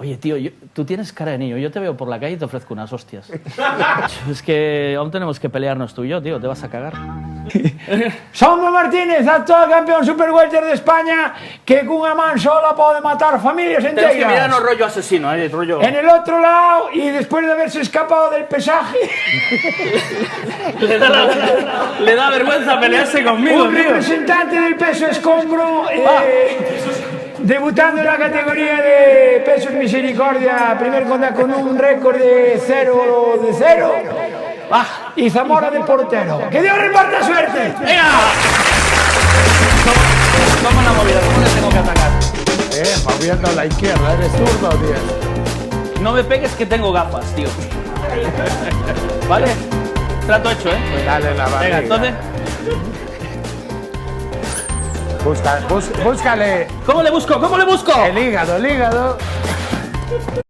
Oye, tío, tú tienes cara de niño. Yo te veo por la calle y te ofrezco unas hostias. Es que aún tenemos que pelearnos tú y yo, tío. Te vas a cagar. Somos Martínez, actual campeón super welter de España, que con una man sola puede matar familias enteras. Tenemos que mirarnos rollo asesino, rollo... En el otro lado, y después de haberse escapado del pesaje, le da vergüenza pelearse conmigo, un tío. representante del peso escombro, debutando en la categoría de pesos misericordia, primer contra con un récord de 0 de 0. Y Zamora de portero. ¡Que Dios reparta suerte! ¡Venga! ¿Cómo la movida? ¿Cómo le tengo que atacar? Moviendo a la izquierda, ¿eres zurdo, tío? No me pegues que tengo gafas, tío. ¿Vale? Trato hecho, ¿eh? Pues dale la barriga. Venga, entonces... Búscale ¿Cómo le busco? ¿Cómo le busco? el hígado, el hígado.